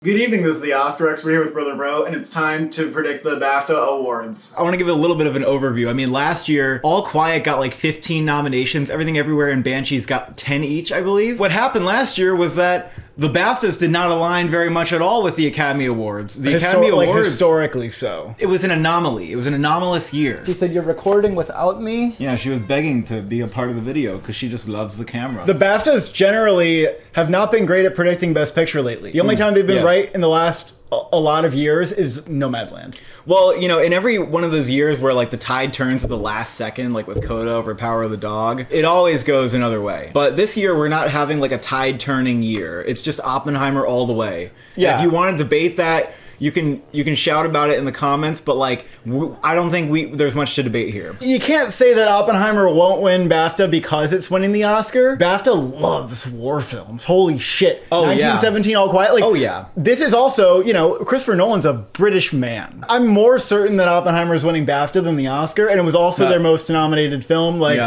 Good evening, this is the Oscar expert here with Brother Bro, and it's time to predict the BAFTA awards. I want to give a little bit of an overview. I mean, last year, All Quiet got like 15 nominations, Everything Everywhere and Banshees got 10 each, I believe. What happened last year was that the BAFTAs did not align very much at all with the Academy Awards. The Academy Awards... historically so. It was an anomaly. It was an anomalous year. She said, "You're recording without me?" Yeah, she was begging to be a part of the video because she just loves the camera. The BAFTAs generally have not been great at predicting Best Picture lately. The only time they've been right in the last a lot of years is Nomadland. Well, you know, in every one of those years where like the tide turns at the last second, like with Coda over Power of the Dog, it always goes another way. But this year we're not having like a tide turning year. It's just Oppenheimer all the way. Yeah. And if you want to debate that, you can shout about it in the comments, but like I don't think there's much to debate here. You can't say that Oppenheimer won't win BAFTA because it's winning the Oscar. BAFTA loves war films. Holy shit. Oh, 1917 All Quiet. Like, oh yeah. This is also, you know, Christopher Nolan's a British man. I'm more certain that Oppenheimer is winning BAFTA than the Oscar, and it was also their most nominated film. Like,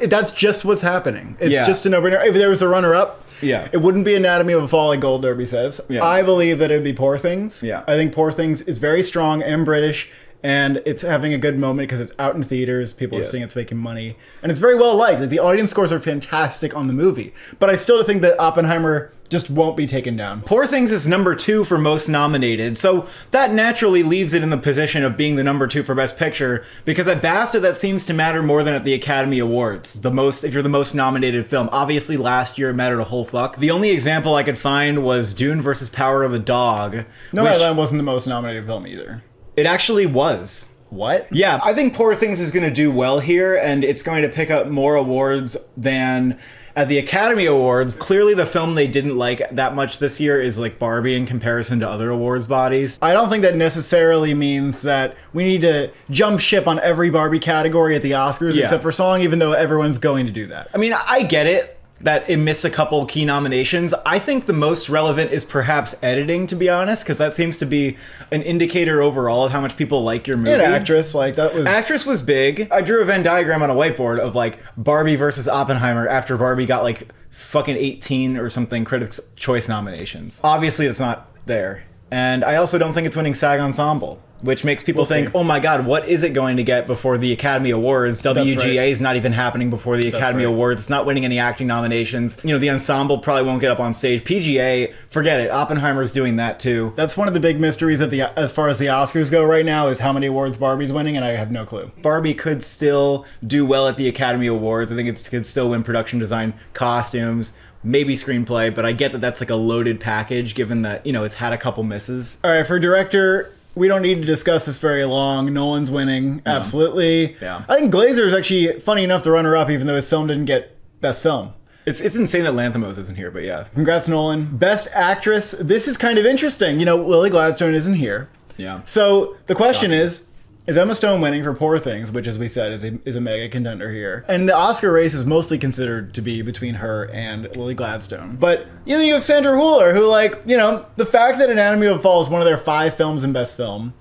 that's just what's happening. It's just a no-brainer. If there was a runner-up, it wouldn't be Anatomy of a Fall like Gold Derby says. I believe that it would be Poor Things. I think Poor Things is very strong and British, and it's having a good moment because it's out in theaters. People are seeing it's making money, and it's very well liked. Like, the audience scores are fantastic on the movie, but I still think that Oppenheimer just won't be taken down. Poor Things is number 2 for most nominated, so that naturally leaves it in the position of being the number 2 for Best Picture, because at BAFTA that seems to matter more than at the Academy Awards. If you're the most nominated film. Obviously last year it mattered a whole fuck. The only example I could find was Dune versus Power of the Dog. Nomadland wasn't the most nominated film either. It actually was. What? Yeah, I think Poor Things is going to do well here, and it's going to pick up more awards than at the Academy Awards. Clearly the film they didn't like that much this year is like Barbie in comparison to other awards bodies. I don't think that necessarily means that we need to jump ship on every Barbie category at the Oscars except for song, even though everyone's going to do that. I mean, I get it that it missed a couple key nominations. I think the most relevant is perhaps editing, to be honest, because that seems to be an indicator overall of how much people like your movie. And actress, like that was... Actress was big. I drew a Venn diagram on a whiteboard of like Barbie versus Oppenheimer after Barbie got like fucking 18 or something Critics' Choice nominations. Obviously it's not there. And I also don't think it's winning SAG Ensemble, which makes people think, oh my god, what is it going to get before the Academy Awards? WGA is not even happening before the Academy Awards. It's not winning any acting nominations. You know, the ensemble probably won't get up on stage. PGA, forget it. Oppenheimer's doing that too. That's one of the big mysteries as far as the Oscars go right now, is how many awards Barbie's winning, and I have no clue. Barbie could still do well at the Academy Awards. I think it could still win production design, costumes, maybe screenplay, but I get that that's like a loaded package given that, you know, it's had a couple misses. All right, for director, we don't need to discuss this very long. Nolan's winning, absolutely. Yeah. I think Glazer is actually, funny enough, the runner-up, even though his film didn't get Best Film. It's insane that Lanthimos isn't here, but yeah. Congrats, Nolan. Best Actress, this is kind of interesting. You know, Lily Gladstone isn't here. Yeah. So the question is Emma Stone winning for Poor Things, which, as we said, is a mega contender here. And the Oscar race is mostly considered to be between her and Lily Gladstone. But, you know, you have Sandra Hüller, who, like, you know, the fact that Anatomy of a Fall is one of their 5 films in Best Film,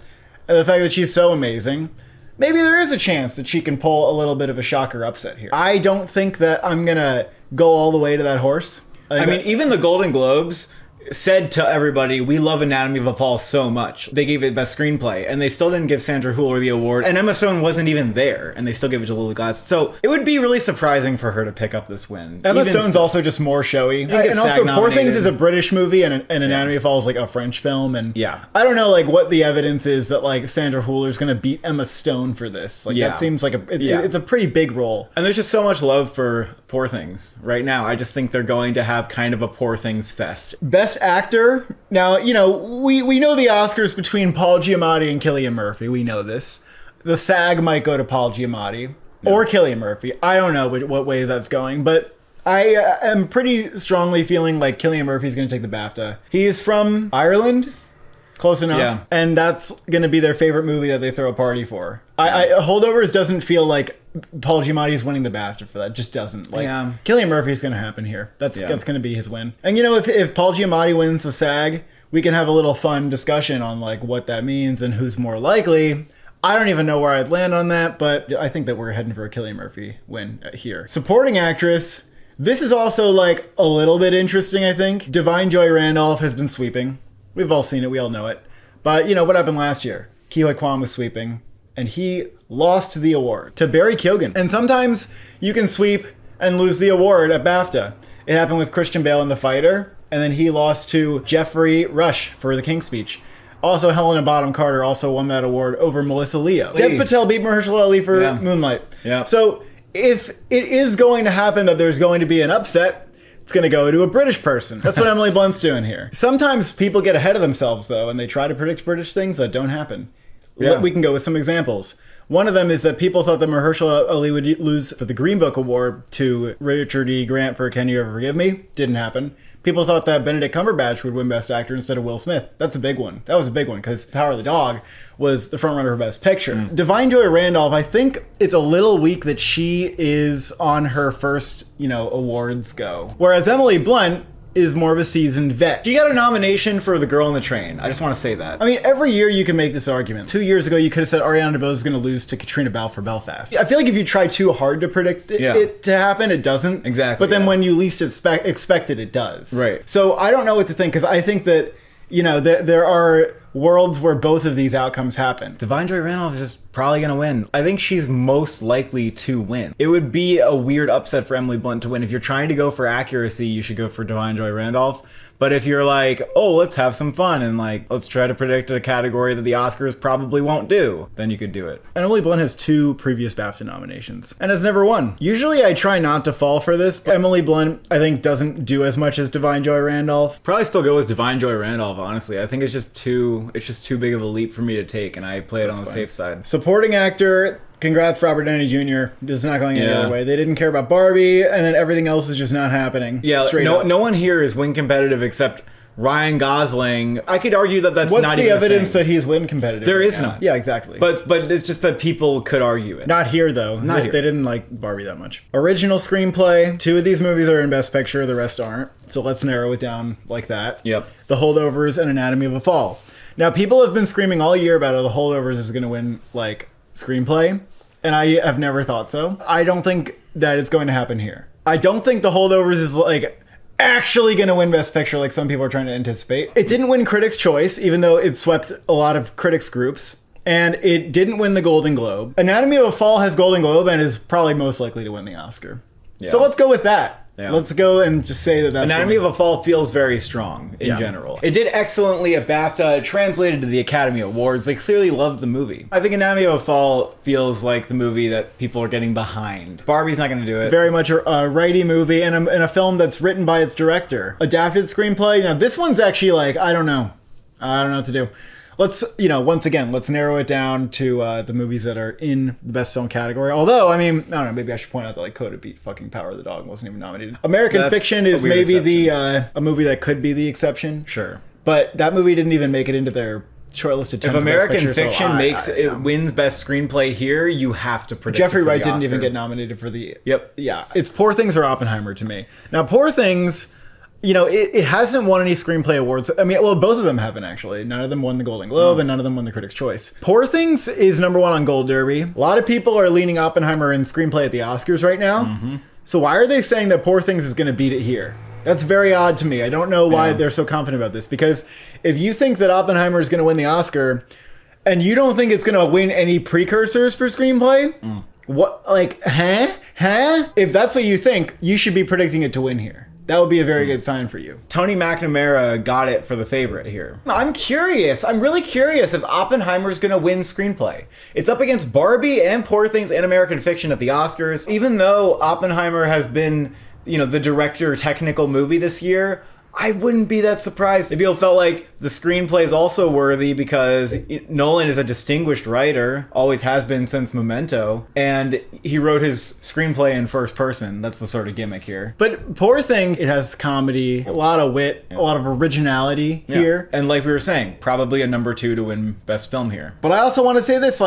and the fact that she's so amazing, maybe there is a chance that she can pull a little bit of a shocker upset here. I don't think that I'm gonna go all the way to that horse. I mean, even the Golden Globes said to everybody, we love Anatomy of a Fall so much. They gave it Best Screenplay, and they still didn't give Sandra Hüller the award, and Emma Stone wasn't even there, and they still gave it to Lily Gladstone. So it would be really surprising for her to pick up this win. Emma Stone's also just more showy. And also, Poor Things is a British movie, and Anatomy of a Fall is like a French film, and I don't know like what the evidence is that like Sandra Hüller's gonna beat Emma Stone for this. Like that seems like it's a pretty big role. And there's just so much love for Poor Things right now. I just think they're going to have kind of a Poor Things fest. Best Actor. Now, you know, we know the Oscars between Paul Giamatti and Cillian Murphy. We know this. The SAG might go to Paul Giamatti or Cillian Murphy. I don't know what way that's going, but I am pretty strongly feeling like Cillian Murphy's going to take the BAFTA. He's from Ireland. Close enough. Yeah. And that's going to be their favorite movie that they throw a party for. Holdovers doesn't feel like Paul Giamatti is winning the BAFTA for that. Just doesn't. Like, Cillian Murphy's going to happen here. That's going to be his win. And, you know, if Paul Giamatti wins the SAG, we can have a little fun discussion on, like, what that means and who's more likely. I don't even know where I'd land on that, but I think that we're heading for a Cillian Murphy win here. Supporting Actress. This is also, like, a little bit interesting, I think. Divine Joy Randolph has been sweeping. We've all seen it. We all know it. But, you know, what happened last year? Ke Huy Quan was sweeping, and he lost the award to Barry Keoghan. And sometimes you can sweep and lose the award at BAFTA. It happened with Christian Bale in The Fighter, and then he lost to Jeffrey Rush for The King's Speech. Also, Helena Bonham Carter also won that award over Melissa Leo. Dev Patel beat Mahershala Ali for Moonlight. Yeah. So if it is going to happen that there's going to be an upset, it's going to go to a British person. That's what Emily Blunt's doing here. Sometimes people get ahead of themselves, though, and they try to predict British things that don't happen. Yeah. We can go with some examples. One of them is that people thought that Mahershala Ali would lose for the Green Book Award to Richard E. Grant for Can You Ever Forgive Me? Didn't happen. People thought that Benedict Cumberbatch would win Best Actor instead of Will Smith. That's a big one. That was a big one because Power of the Dog was the frontrunner for Best Picture. Divine Joy Randolph, I think it's a little weak that she is on her first, awards go. Whereas Emily Blunt is more of a seasoned vet. She got a nomination for The Girl in the Train. I just want to say that. I mean, every year you can make this argument. 2 years ago, you could have said Ariana DeBose is going to lose to Katrina Balfe for Belfast. I feel like if you try too hard to predict it to happen, it doesn't. Exactly. But then when you least expect it, it does. Right. So I don't know what to think, because I think that, there are worlds where both of these outcomes happen. Divine Joy Randolph is just probably going to win. I think she's most likely to win. It would be a weird upset for Emily Blunt to win. If you're trying to go for accuracy, you should go for Divine Joy Randolph. But if you're like, oh, let's have some fun and let's try to predict a category that the Oscars probably won't do, then you could do it. And Emily Blunt has 2 previous BAFTA nominations and has never won. Usually I try not to fall for this, but Emily Blunt, I think, doesn't do as much as Divine Joy Randolph. Probably still go with Divine Joy Randolph, honestly. I think it's just too big of a leap for me to take, and I play it on the safe side. Supporting actor, congrats Robert Downey Jr. It's not going any other way. They didn't care about Barbie, and then everything else is just not happening. Yeah, no one here is win competitive except Ryan Gosling. I could argue that that's not even What's the evidence that he's win competitive? There is none. Yeah, exactly. But it's just that people could argue it. Not here, though. Not here. They didn't like Barbie that much. Original screenplay. 2 of these movies are in Best Picture. The rest aren't. So let's narrow it down like that. Yep. The Holdovers and Anatomy of a Fall. Now, people have been screaming all year about how The Holdovers is going to win, screenplay. And I have never thought so. I don't think that it's going to happen here. I don't think The Holdovers is, actually going to win Best Picture like some people are trying to anticipate. It didn't win Critics' Choice, even though it swept a lot of critics groups. And it didn't win the Golden Globe. Anatomy of a Fall has Golden Globe and is probably most likely to win the Oscar. Yeah. So let's go with that. Yeah. Let's go and just say that that's... Anatomy of a Fall feels very strong in general. It did excellently at BAFTA. It translated to the Academy Awards. They clearly loved the movie. I think Anatomy of a Fall feels like the movie that people are getting behind. Barbie's not going to do it. Very much a righty movie and a film that's written by its director. Adapted screenplay. This one's actually I don't know. I don't know what to do. Let's, once again, let's narrow it down to the movies that are in the Best Film category. Although, I don't know, maybe I should point out that Coda beat fucking Power of the Dog and wasn't even nominated. American Fiction is maybe a movie that could be the exception. Sure. But that movie didn't even make it into their shortlisted 10 If American Fiction wins Best Screenplay here, you have to predict Jeffrey Wright didn't even get nominated for the... Yep. Yeah. It's Poor Things or Oppenheimer to me. Now, Poor Things... it hasn't won any screenplay awards. Both of them haven't, actually. None of them won the Golden Globe, and none of them won the Critics' Choice. Poor Things is #1 on Gold Derby. A lot of people are leaning Oppenheimer in screenplay at the Oscars right now. Mm-hmm. So why are they saying that Poor Things is going to beat it here? That's very odd to me. I don't know why they're so confident about this. Because if you think that Oppenheimer is going to win the Oscar, and you don't think it's going to win any precursors for screenplay, what, If that's what you think, you should be predicting it to win here. That would be a very good sign for you. Tony McNamara got it for the favorite here. I'm curious. I'm really curious if Oppenheimer's going to win screenplay. It's up against Barbie and Poor Things and American Fiction at the Oscars. Even though Oppenheimer has been, the director technical movie this year, I wouldn't be that surprised if people felt like the screenplay is also worthy because Nolan is a distinguished writer, always has been since Memento, and he wrote his screenplay in first person. That's the sort of gimmick here. But Poor Things, it has comedy, a lot of wit, a lot of originality here. And like we were saying, probably a #2 to win Best Film here. But I also want to say this,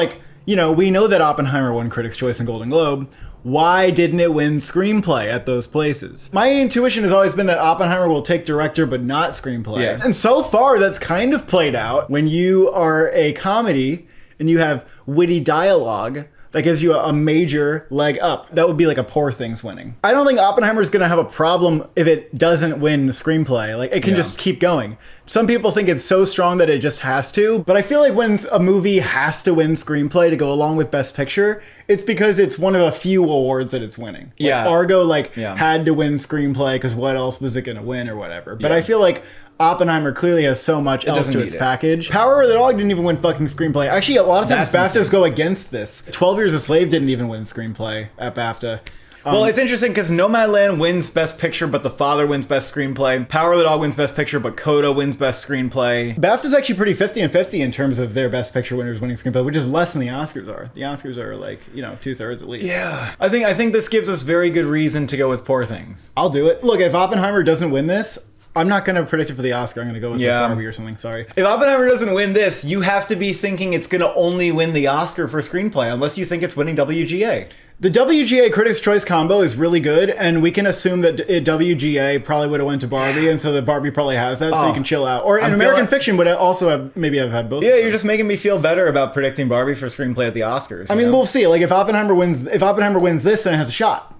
we know that Oppenheimer won Critics' Choice and Golden Globe. Why didn't it win screenplay at those places? My intuition has always been that Oppenheimer will take director but not screenplay. Yes. And so far, that's kind of played out. When you are a comedy and you have witty dialogue, that gives you a major leg up. That would be like a Poor Things winning. I don't think Oppenheimer's gonna have a problem if it doesn't win screenplay. Like, it can just keep going. Some people think it's so strong that it just has to, but I feel like when a movie has to win screenplay to go along with Best Picture, it's because it's one of a few awards that it's winning. Like, Argo had to win screenplay because what else was it gonna win or whatever. But I feel like Oppenheimer clearly has so much else to its package. Power of the Dog didn't even win fucking screenplay. Actually, a lot of times BAFTAs go against this. 12 Years a Slave didn't even win screenplay at BAFTA. Well, it's interesting because Nomadland wins Best Picture, but The Father wins Best Screenplay. Power of the Dog wins Best Picture, but Coda wins Best Screenplay. BAFTA's actually pretty 50-50 in terms of their Best Picture winners winning screenplay, which is less than the Oscars are. The Oscars are like, 2/3 at least. Yeah. I think this gives us very good reason to go with Poor Things. I'll do it. Look, if Oppenheimer doesn't win this, I'm not going to predict it for the Oscar. I'm going to go with Barbie or something. Sorry. If Oppenheimer doesn't win this, you have to be thinking it's going to only win the Oscar for screenplay, unless you think it's winning WGA. The WGA Critics' Choice combo is really good, and we can assume that WGA probably would have went to Barbie, and so that Barbie probably has that, so you can chill out. Or American Fiction would also have had both. Yeah, you're just making me feel better about predicting Barbie for screenplay at the Oscars. I mean, we'll see. Like, if Oppenheimer wins this, then it has a shot.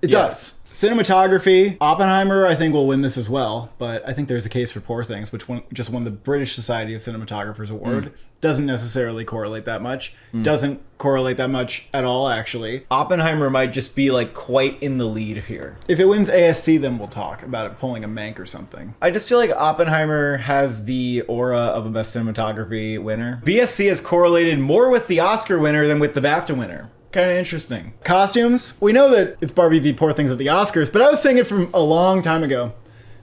It does. Cinematography, Oppenheimer, I think, will win this as well, but I think there's a case for Poor Things, which just won the British Society of Cinematographers Award. Doesn't necessarily correlate that much. Doesn't correlate that much at all, actually. Oppenheimer might just be, quite in the lead here. If it wins ASC, then we'll talk about it pulling a Mank or something. I just feel like Oppenheimer has the aura of a Best Cinematography winner. BSC is correlated more with the Oscar winner than with the BAFTA winner. Kind of interesting. Costumes. We know that it's Barbie v. Poor Things at the Oscars, but I was saying it from a long time ago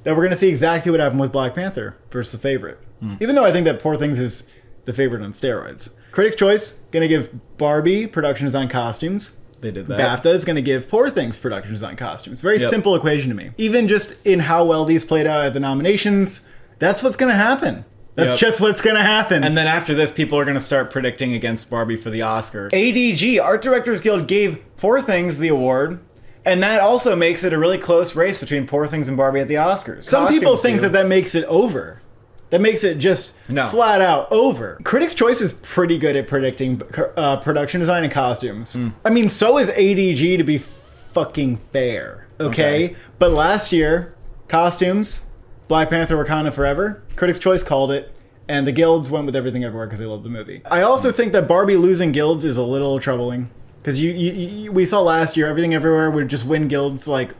that we're going to see exactly what happened with Black Panther versus The Favorite. Even though I think that Poor Things is The Favorite on steroids. Critics' Choice, going to give Barbie production design costumes. They did that. BAFTA is going to give Poor Things production design costumes. Very simple equation to me. Even just in how well these played out at the nominations, that's what's going to happen. That's just what's going to happen. And then after this, people are going to start predicting against Barbie for the Oscar. ADG, Art Directors Guild, gave Poor Things the award. And that also makes it a really close race between Poor Things and Barbie at the Oscars. Some people think that makes it over. That makes it just flat out over. Critics' Choice is pretty good at predicting production design and costumes. I mean, so is ADG, to be fucking fair. Okay? But last year, costumes, Black Panther Wakanda Forever, Critics' Choice called it, and the guilds went with Everything Everywhere because they loved the movie. I also think that Barbie losing guilds is a little troubling, because we saw last year Everything Everywhere would just win guilds like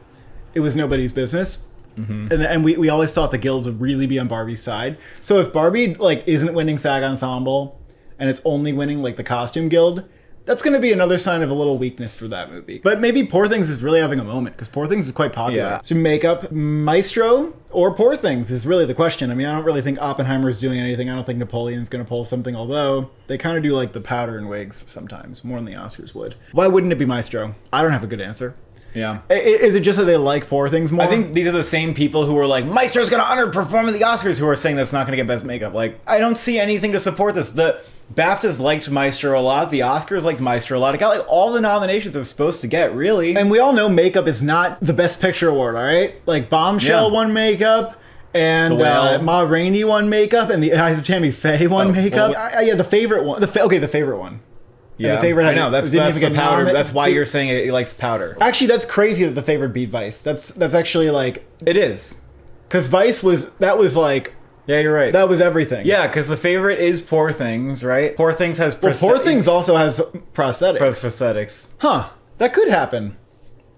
it was nobody's business. And we always thought the guilds would really be on Barbie's side. So if Barbie isn't winning SAG Ensemble and it's only winning the costume guild, that's going to be another sign of a little weakness for that movie. But maybe Poor Things is really having a moment, because Poor Things is quite popular. Yeah. So makeup, Maestro or Poor Things is really the question. I mean, I don't really think Oppenheimer is doing anything. I don't think Napoleon's going to pull something, although they kind of do the powder and wigs sometimes, more than the Oscars would. Why wouldn't it be Maestro? I don't have a good answer. Yeah. Is it just that they like Poor Things more? I think these are the same people who were like, Maestro's going to underperform at the Oscars, who are saying that's not going to get Best Makeup. I don't see anything to support this. The BAFTAs liked Maestro a lot. The Oscars liked Maestro a lot. It got all the nominations it was supposed to get, really. And we all know makeup is not the Best Picture award, all right? Bombshell won makeup, and Ma Rainey won makeup, and The Eyes of Tammy Faye won makeup. The favorite one. The favorite one. Yeah, The Favorite. I know that's the powder. That's why you're saying it likes powder. Actually, that's crazy that The Favorite beat Vice. That's actually it is, because Vice was yeah, you're right. That was everything. Yeah, because The Favorite is Poor Things, right? Poor Things has Poor Things also has prosthetics. Prosthetics. Huh? That could happen.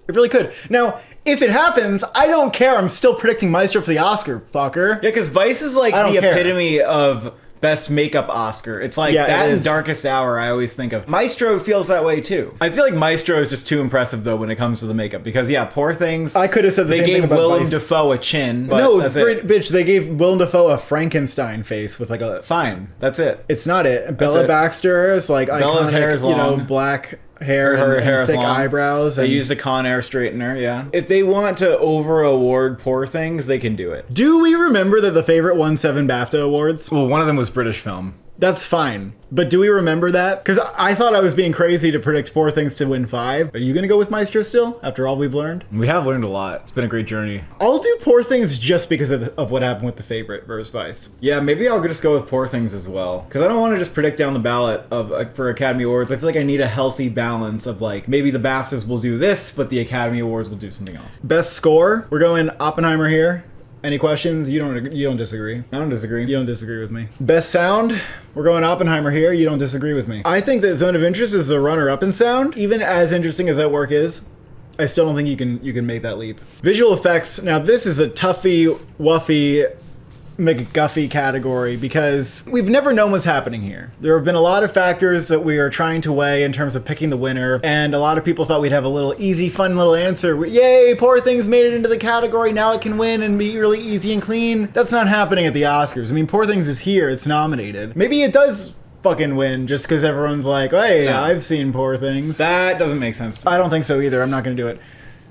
It really could. Now, if it happens, I don't care. I'm still predicting Maestro for the Oscar, fucker. Yeah, because Vice is the epitome of Best Makeup Oscar. It's that and Darkest Hour I always think of. Maestro feels that way too. I feel like Maestro is just too impressive though when it comes to the makeup, because Poor Things, I could have said the same thing about Willem Vice. Dafoe a chin. But no, bitch, they gave Willem Dafoe a Frankenstein face with a... Fine, that's it. It's not it. Bella Baxter is Bella's iconic, hair is long. Black hair, her hair is thick long. eyebrows. They used a Con Air straightener, yeah. If they want to over-award Poor Things, they can do it. Do we remember that The Favorite won 7 BAFTA awards? Well, one of them was British film. That's fine. But do we remember that? Because I thought I was being crazy to predict Poor Things to win 5. Are you going to go with Maestro still, after all we've learned? We have learned a lot. It's been a great journey. I'll do Poor Things just because of what happened with The Favorite versus Vice. Yeah, maybe I'll just go with Poor Things as well. Because I don't want to just predict down the ballot for Academy Awards. I feel like I need a healthy balance of like, maybe the BAFTAs will do this, but the Academy Awards will do something else. Best score, we're going Oppenheimer here. Any questions? You don't disagree. I don't disagree. You don't disagree with me. Best sound, we're going Oppenheimer here. You don't disagree with me. I think that Zone of Interest is the runner-up in sound. Even as interesting as that work is, I still don't think you can make that leap. Visual effects, now this is a toughy, wuffy, McGuffey category because we've never known what's happening here. There have been a lot of factors that we are trying to weigh in terms of picking the winner, and a lot of people thought we'd have a little easy, fun little answer. Yay, Poor Things made it into the category, now it can win and be really easy and clean. That's not happening at the Oscars. I mean, Poor Things is here, it's nominated. Maybe it does fucking win just because everyone's like, hey, No. I've seen Poor Things. That doesn't make sense. I don't think so either. I'm not going to do it.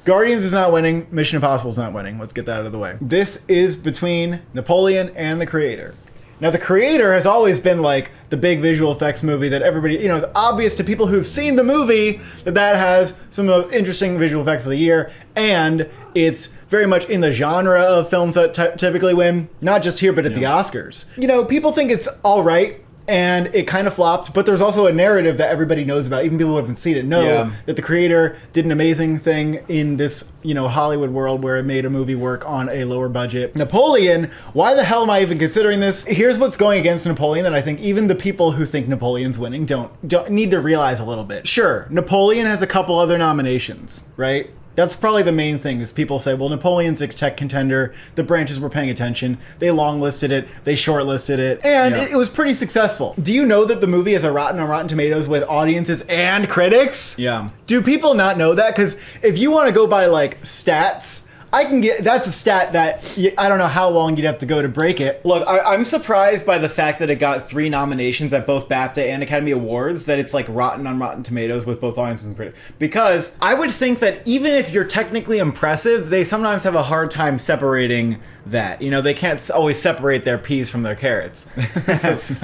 Guardians is not winning. Mission Impossible is not winning. Let's get that out of the way. This is between Napoleon and The Creator. Now, The Creator has always been like the big visual effects movie that everybody, it's obvious to people who've seen the movie that has some of the most interesting visual effects of the year, and it's very much in the genre of films that typically win, not just here, but at the Oscars. People think it's all right, and it kind of flopped, but there's also a narrative that everybody knows about. Even people who haven't seen it know that The Creator did an amazing thing in this, Hollywood world where it made a movie work on a lower budget. Napoleon, why the hell am I even considering this? Here's what's going against Napoleon that I think even the people who think Napoleon's winning don't need to realize a little bit. Sure, Napoleon has a couple other nominations, right? That's probably the main thing is people say, well, Napoleon's a tech contender. The branches were paying attention. They long-listed it. They short-listed it. And it was pretty successful. Do you know that the movie has a Rotten on Rotten Tomatoes with audiences and critics? Yeah. Do people not know that? Because if you want to go by, like, stats, that's a stat that I don't know how long you'd have to go to break it. Look, I'm surprised by the fact that it got 3 nominations at both BAFTA and Academy Awards, that it's like Rotten on Rotten Tomatoes with both audiences and critics. Because I would think that even if you're technically impressive, they sometimes have a hard time separating that. They can't always separate their peas from their carrots. That's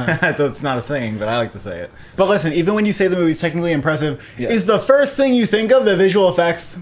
not a saying, but I like to say it. But listen, even when you say the movie's technically impressive, is the first thing you think of the visual effects?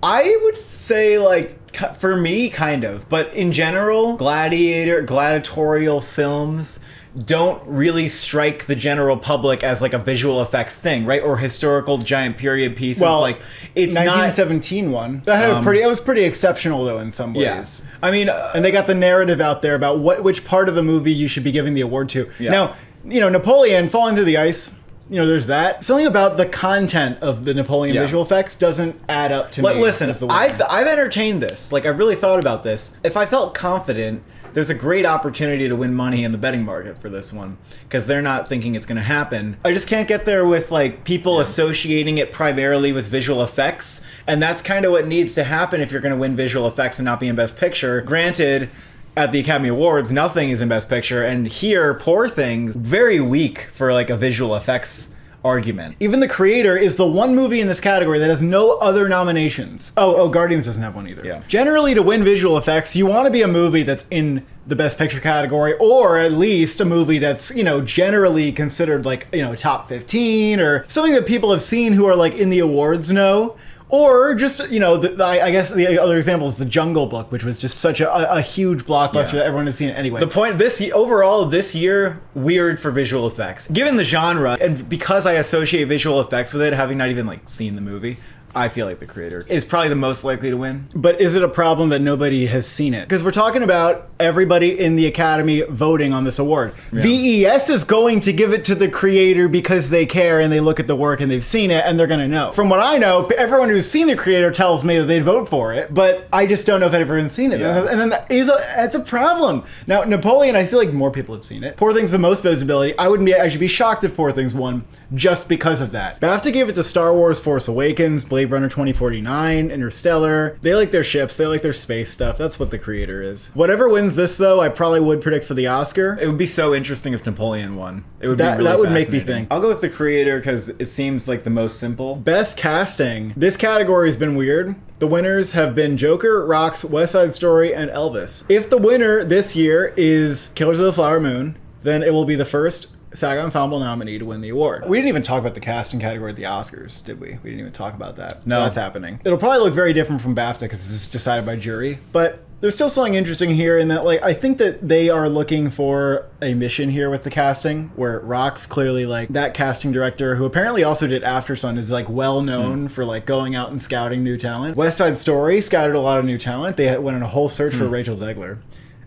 I would say, like, for me, kind of. But in general, gladiatorial films don't really strike the general public as, like, a visual effects thing, right? Or historical giant period pieces. Well, like, it's 1917 one. That had it was pretty exceptional, though, in some ways. Yes. I mean... and they got the narrative out there about which part of the movie you should be giving the award to. Yeah. Now, Napoleon falling through the ice... there's that. Something about the content of the Napoleon visual effects doesn't add up to me. Listen, I've entertained this. Like, I've really thought about this. If I felt confident, there's a great opportunity to win money in the betting market for this one. Because they're not thinking it's going to happen. I just can't get there with, like, people associating it primarily with visual effects. And that's kind of what needs to happen if you're going to win visual effects and not be in Best Picture. Granted... at the Academy Awards, nothing is in Best Picture, and here, Poor Things, very weak for like a visual effects argument. Even The Creator is the one movie in this category that has no other nominations. Oh, Guardians doesn't have one either. Yeah. Generally, to win visual effects, you want to be a movie that's in the Best Picture category, or at least a movie that's, generally considered like, top 15, or something that people have seen who are like in the awards know. Or just, I guess the other example is The Jungle Book, which was just such a huge blockbuster that everyone has seen it anyway. The point, overall, this year, weird for visual effects. Given the genre, and because I associate visual effects with it, having not even, like, seen the movie, I feel like The Creator is probably the most likely to win. But is it a problem that nobody has seen it? Because we're talking about everybody in the Academy voting on this award. Yeah. VES is going to give it to The Creator because they care and they look at the work and they've seen it and they're going to know. From what I know, everyone who's seen The Creator tells me that they'd vote for it, but I just don't know if everyone's seen it. Yeah. And then that's a problem. Now, Napoleon, I feel like more people have seen it. Poor Things the most visibility. I should be shocked if Poor Things won just because of that. BAFTA gave it to Star Wars Force Awakens, Blade Runner 2049, Interstellar. They like their ships, they like their space stuff. That's what The Creator is. Whatever wins this, though, I probably would predict for the Oscar. It would be so interesting if Napoleon won. It would be really that would make me think. I'll go with The Creator because it seems like the most simple. Best casting. This category has been weird. The winners have been Joker, Rocks, West Side Story, and Elvis. If the winner this year is Killers of the Flower Moon, then it will be the first SAG Ensemble nominee to win the award. We didn't even talk about the casting category at the Oscars, did we? We didn't even talk about that. No. That's happening. It'll probably look very different from BAFTA because this is decided by jury, but there's still something interesting here in that, like, I think that they are looking for a mission here with the casting, where Rock's clearly, like, that casting director, who apparently also did After Sun, is, like, well known for, like, going out and scouting new talent. West Side Story scouted a lot of new talent. They went on a whole search for Rachel Zegler.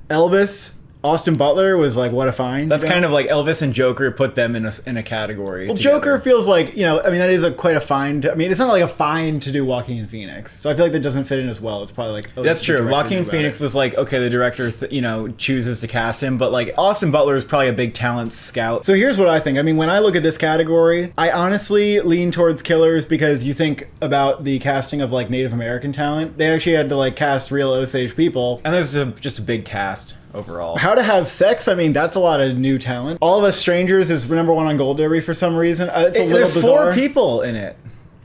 Elvis, Austin Butler was like, what a find. That's kind of like Elvis and Joker put them in a category. Well, together. Joker feels like, you know, I mean, that is quite a find. I mean, it's not like a find to do Joaquin Phoenix. So I feel like that doesn't fit in as well. It's probably like, oh, that's the true. director Joaquin knew about Phoenix it. was like, okay, the director, chooses to cast him, but like Austin Butler is probably a big talent scout. So here's what I think. I mean, when I look at this category, I honestly lean towards Killers because you think about the casting of like Native American talent. They actually had to like cast real Osage people. And there's just a big cast overall. How to Have Sex, I mean, that's a lot of new talent. All of Us Strangers is number one on Gold Derby for some reason. It's a little There's bizarre. 4 people in it.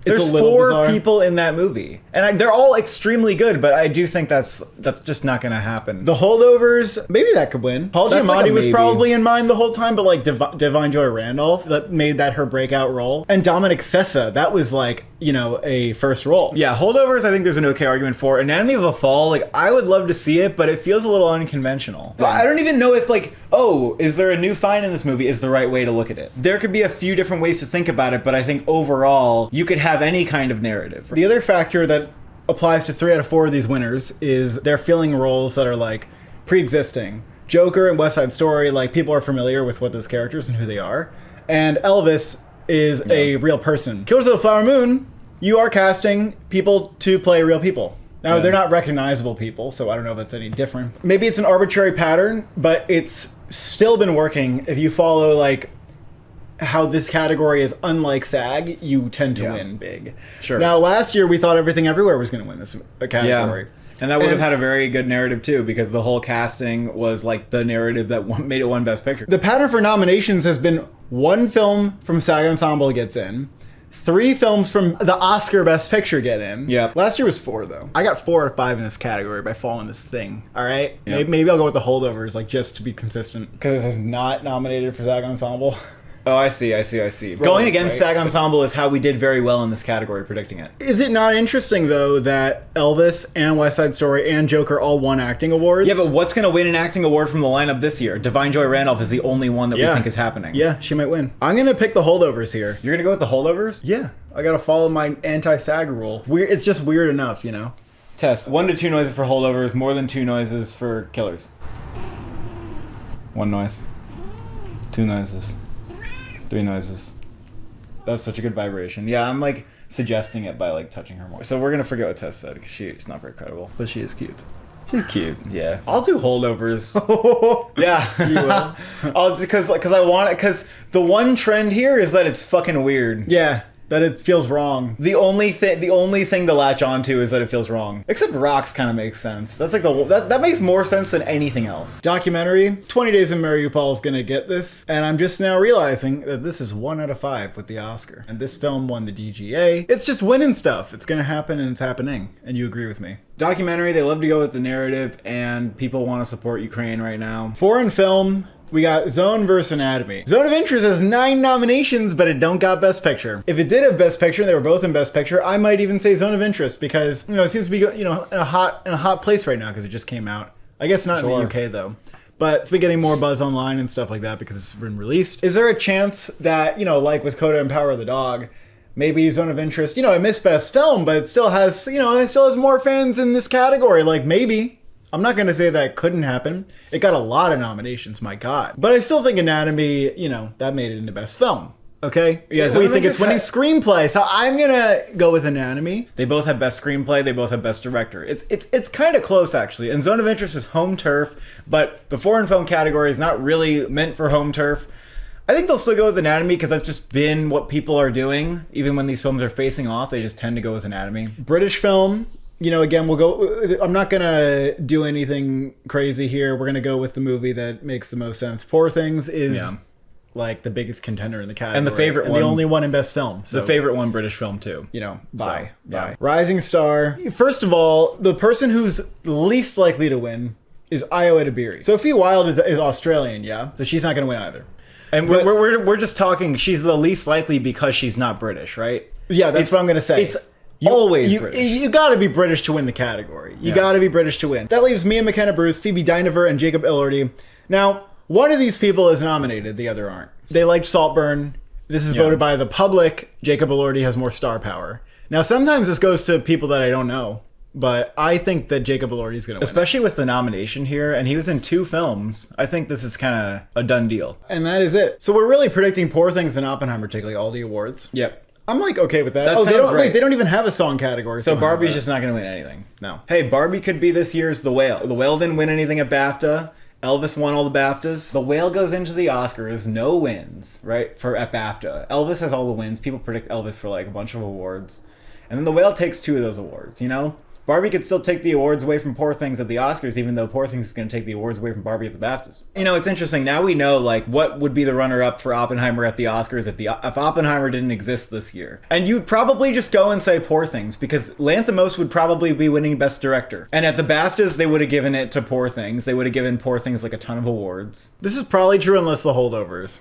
It's There's a little 4 bizarre. people in that movie, and they're all extremely good. But I do think that's just not going to happen. The Holdovers, maybe that could win. Paul That's like Giamatti a was maybe. probably in mind the whole time, but like Divine Joy Randolph, that made that her breakout role. And Dominic Sessa, that was like, you know, a first role. Yeah, Holdovers, I think there's an okay argument for. Anatomy of a Fall, like, I would love to see it, but it feels a little unconventional. But I don't even know if, like, oh, is there a new find in this movie is the right way to look at it. There could be a few different ways to think about it, but I think overall, you could have any kind of narrative. The other factor that applies to 3 out of 4 of these winners is they're filling roles that are like pre-existing. Joker and West Side Story, like, people are familiar with what those characters and who they are. And Elvis is a real person. Killers of the Flower Moon, you are casting people to play real people. Now, they're not recognizable people, so I don't know if that's any different. Maybe it's an arbitrary pattern, but it's still been working. If you follow, like, how this category is unlike SAG, you tend to win big. Sure. Now, last year, we thought Everything Everywhere was going to win this category. Yeah. And that would have had a very good narrative, too, because the whole casting was, like, the narrative that made it won Best Picture. The pattern for nominations has been 1 film from SAG Ensemble gets in, 3 films from the Oscar Best Picture get in. Yeah. Last year was 4, though. I got 4 out of 5 in this category by following this thing. All right? Yeah. Maybe I'll go with the Holdovers, like, just to be consistent. Because this is not nominated for SAG Ensemble. Oh, I see. Going against right? SAG Ensemble is how we did very well in this category, predicting it. Is it not interesting, though, that Elvis and West Side Story and Joker all won acting awards? Yeah, but what's going to win an acting award from the lineup this year? Divine Joy Randolph is the only one that we think is happening. Yeah, she might win. I'm going to pick the Holdovers here. You're going to go with the Holdovers? Yeah, I got to follow my anti-SAG rule. Weird. It's just weird enough, you know? Test. 1 to 2 noises for Holdovers, more than 2 noises for Killers. 1 noise. 2 noises. 3 noises. That was such a good vibration. Yeah, I'm like suggesting it by like touching her more. So we're gonna forget what Tess said because she's not very credible. But she is cute. She's cute. Yeah, I'll do Holdovers. Yeah, You will. I'll because I want it because the one trend here is that it's fucking weird. Yeah, that it feels wrong. The only thing to latch onto is that it feels wrong. Except Rocks kind of makes sense. That's like that makes more sense than anything else. Documentary, 20 Days in Mariupol is going to get this, and I'm just now realizing that this is 1 out of 5 with the Oscar. And this film won the DGA. It's just winning stuff. It's going to happen, and it's happening. And you agree with me. Documentary, they love to go with the narrative, and people want to support Ukraine right now. Foreign film, we got Zone vs. Anatomy. Zone of Interest has 9 nominations, but it don't got Best Picture. If it did have Best Picture, and they were both in Best Picture, I might even say Zone of Interest because, you know, it seems to be, you know, in a hot place right now because it just came out. I guess not in the UK though. But it's been getting more buzz online and stuff like that because it's been released. Is there a chance that, you know, like with Coda and Power of the Dog, maybe Zone of Interest, you know, it missed Best Film, but it still has, you know, it still has more fans in this category. Like, maybe. I'm not going to say that couldn't happen. It got a lot of nominations, my God. But I still think Anatomy, you know, that made it into Best Film. Okay? Yeah, so we think it's winning screenplay. So I'm going to go with Anatomy. They both have Best Screenplay. They both have Best Director. It's kind of close, actually. And Zone of Interest is home turf, but the foreign film category is not really meant for home turf. I think they'll still go with Anatomy because that's just been what people are doing. Even when these films are facing off, they just tend to go with Anatomy. British film. You know, again, we'll go. I'm not going to do anything crazy here. We're going to go with the movie that makes the most sense. Poor Things is like the biggest contender in the category. And the favorite one. The only one in Best Film. So, the favorite one, British film, too. You know, bye. Yeah. Rising Star. First of all, the person who's least likely to win is Io Edebiri. Sophie Wilde is Australian, yeah? So she's not going to win either. And we're just talking. She's the least likely because she's not British, right? Yeah, that's what I'm gonna say. It's always British. You gotta be British to win the category. You gotta be British to win. That leaves Mia McKenna Bruce, Phoebe Dynevor, and Jacob Elordi. Now, one of these people is nominated, the other aren't. They liked Saltburn. This is voted by the public. Jacob Elordi has more star power. Now, sometimes this goes to people that I don't know, but I think that Jacob Elordi is going to win. Especially with the nomination here, and he was in 2 films. I think this is kind of a done deal. And that is it. So we're really predicting Poor Things and Oppenheimer take like all the awards. Yep. I'm like okay with that. That they sounds don't, right. Wait, they don't even have a song category. So Barbie's just not going to win anything. No. Hey, Barbie could be this year's The Whale. The Whale didn't win anything at BAFTA. Elvis won all the BAFTAs. The Whale goes into the Oscars, no wins, right? At BAFTA. Elvis has all the wins. People predict Elvis for like a bunch of awards. And then The Whale takes 2 of those awards, you know? Barbie could still take the awards away from Poor Things at the Oscars, even though Poor Things is going to take the awards away from Barbie at the BAFTAs. You know, it's interesting. Now we know, like, what would be the runner-up for Oppenheimer at the Oscars if Oppenheimer didn't exist this year. And you'd probably just go and say Poor Things, because Lanthimos would probably be winning Best Director. And at the BAFTAs, they would have given it to Poor Things. They would have given Poor Things, like, a ton of awards. This is probably true unless the holdovers.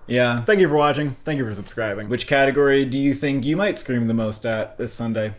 Yeah. Thank you for watching. Thank you for subscribing. Which category do you think you might scream the most at this Sunday?